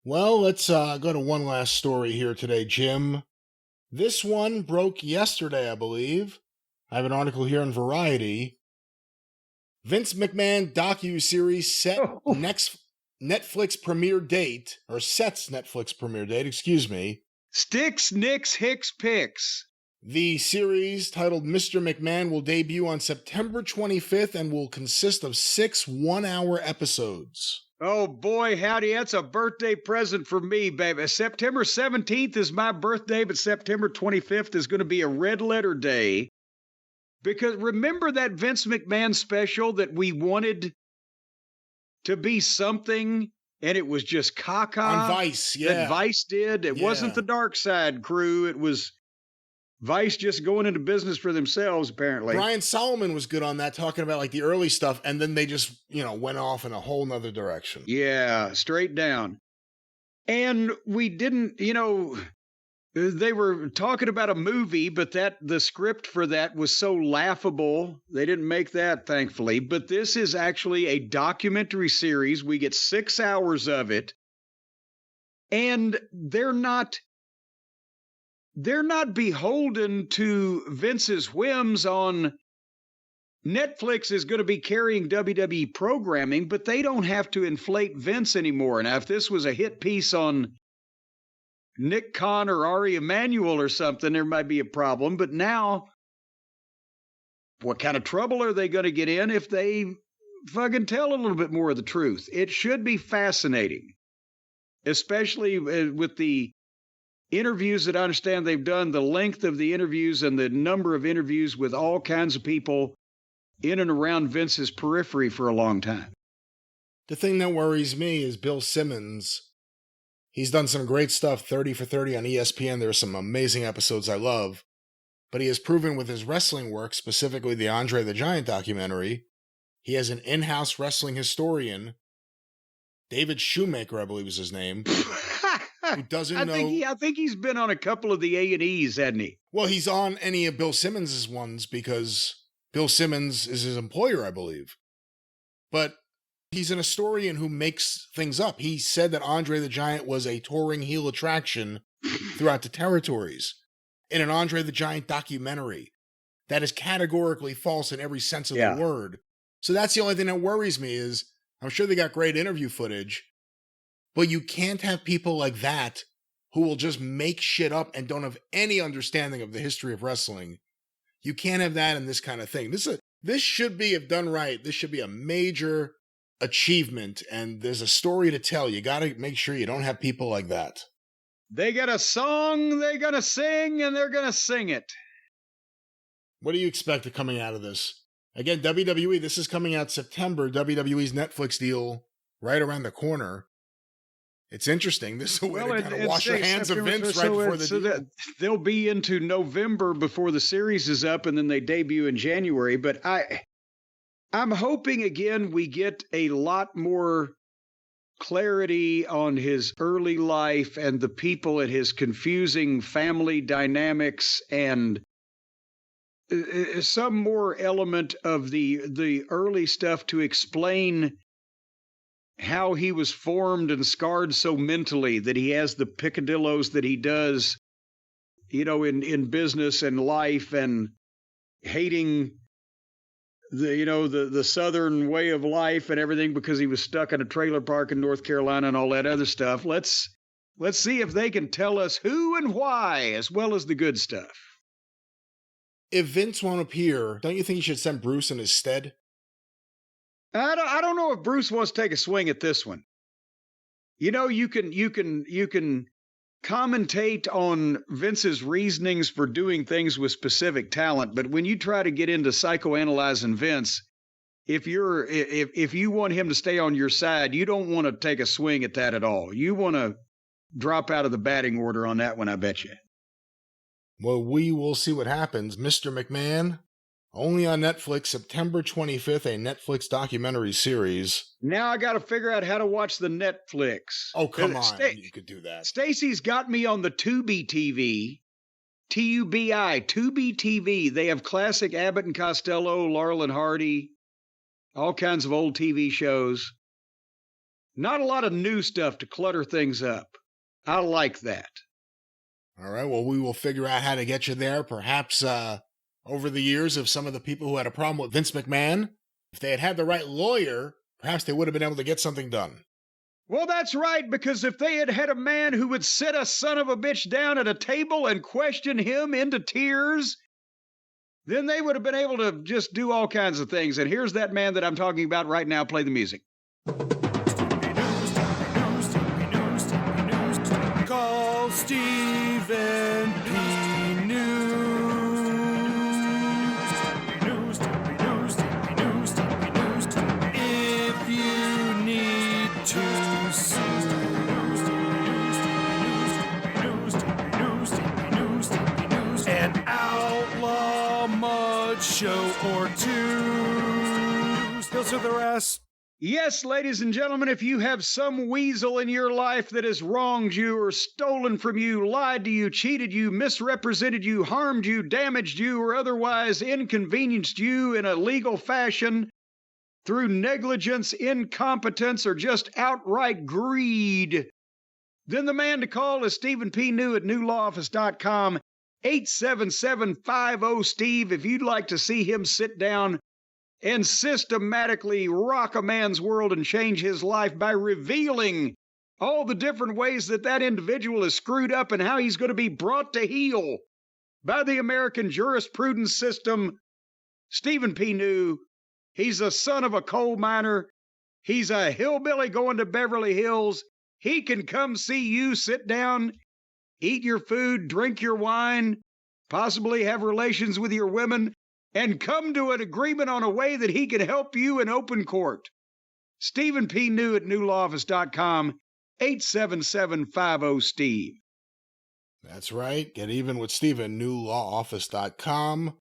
Well, let's go to one last story here today, Jim. This one broke yesterday, I believe. I have an article here in Variety. Vince McMahon docu-series next Netflix premiere date, or sets Netflix premiere date, excuse me. Sticks, Nicks, Hicks, Picks. The series, titled Mr. McMahon, will debut on September 25th and will consist of 6 one-hour episodes. Oh boy, howdy, that's a birthday present for me, baby. September 17th is my birthday, but September 25th is going to be a red letter day. Because remember that Vince McMahon special that we wanted to be something, and it was just caca? On Vice, yeah. That Vice did. It wasn't the Dark Side crew. It was Vice just going into business for themselves, apparently. Brian Solomon was good on that, talking about like the early stuff, and then they just, went off in a whole nother direction. Yeah, straight down. And we didn't, they were talking about a movie, but the script for that was so laughable. They didn't make that, thankfully. But this is actually a documentary series. We get 6 hours of it. And they're not beholden to Vince's whims on Netflix is going to be carrying WWE programming, but they don't have to inflate Vince anymore. Now, if this was a hit piece on Nick Khan or Ari Emanuel or something, there might be a problem. But now, what kind of trouble are they going to get in if they fucking tell a little bit more of the truth? It should be fascinating, especially with the interviews that I understand they've done, the length of the interviews and the number of interviews with all kinds of people in and around Vince's periphery for a long time. The thing that worries me is Bill Simmons. He's done some great stuff, 30 for 30 on ESPN. There are some amazing episodes I love. But he has proven with his wrestling work, specifically the Andre the Giant documentary, he has an in-house wrestling historian, David Shoemaker, I believe is his name, who doesn't know... I think he's been on a couple of the A&Es, hasn't he? Well, he's on any of Bill Simmons' ones because Bill Simmons is his employer, I believe. But he's an historian who makes things up. He said that Andre the Giant was a touring heel attraction throughout the territories in an Andre the Giant documentary. That is categorically false in every sense of the word. So that's the only thing that worries me is, I'm sure they got great interview footage, but you can't have people like that who will just make shit up and don't have any understanding of the history of wrestling. You can't have that in this kind of thing. This should be, if done right, this should be a major achievement, and there's a story to tell. You got to make sure you don't have people like that. They got a song they're going to sing, and they're going to sing it. What do you expect coming out of this? Again, WWE, this is coming out September. WWE's Netflix deal right around the corner. It's interesting. This is a way to kind of wash your hands of Vince right before the deal. They'll be into November before the series is up, and then they debut in January. But I'm hoping, again, we get a lot more clarity on his early life and the people and his confusing family dynamics, and some more element of the early stuff to explain how he was formed and scarred so mentally that he has the picadillos that he does, in business and life, and hating the Southern way of life and everything because he was stuck in a trailer park in North Carolina and all that other stuff. Let's see if they can tell us who and why, as well as the good stuff. If Vince won't appear, don't you think you should send Bruce in his stead? I don't know if Bruce wants to take a swing at this one. You can commentate on Vince's reasonings for doing things with specific talent, but when you try to get into psychoanalyzing Vince, if you want him to stay on your side, you don't want to take a swing at that at all. You want to drop out of the batting order on that one, I bet you. Well, we will see what happens. Mr. McMahon, only on Netflix, September 25th, a Netflix documentary series. Now I got to figure out how to watch the Netflix. Oh, come on. You could do that. Stacy's got me on the Tubi TV. T-U-B-I, Tubi TV. They have classic Abbott and Costello, Laurel and Hardy, all kinds of old TV shows. Not a lot of new stuff to clutter things up. I like that. All right, well, we will figure out how to get you there. Perhaps over the years of some of the people who had a problem with Vince McMahon, if they had had the right lawyer, perhaps they would have been able to get something done. Well, that's right, because if they had had a man who would sit a son of a bitch down at a table and question him into tears, then they would have been able to just do all kinds of things. And here's that man that I'm talking about right now. Play the music. Call Stephen P. If you need to sue. An outlaw mud show or two. Those are the rest. Yes, ladies and gentlemen, if you have some weasel in your life that has wronged you or stolen from you, lied to you, cheated you, misrepresented you, harmed you, damaged you, or otherwise inconvenienced you in a legal fashion through negligence, incompetence, or just outright greed, then the man to call is Stephen P. New at newlawoffice.com, 877-50-STEVE, if you'd like to see him sit down and systematically rock a man's world and change his life by revealing all the different ways that that individual is screwed up and how he's going to be brought to heel by the American jurisprudence system. Stephen P. New, he's a son of a coal miner. He's a hillbilly going to Beverly Hills. He can come see you, sit down, eat your food, drink your wine, possibly have relations with your women, and come to an agreement on a way that he can help you in open court. Stephen P. New at newlawoffice.com, 877-50-STEVE. That's right. Get even with Stephen, newlawoffice.com.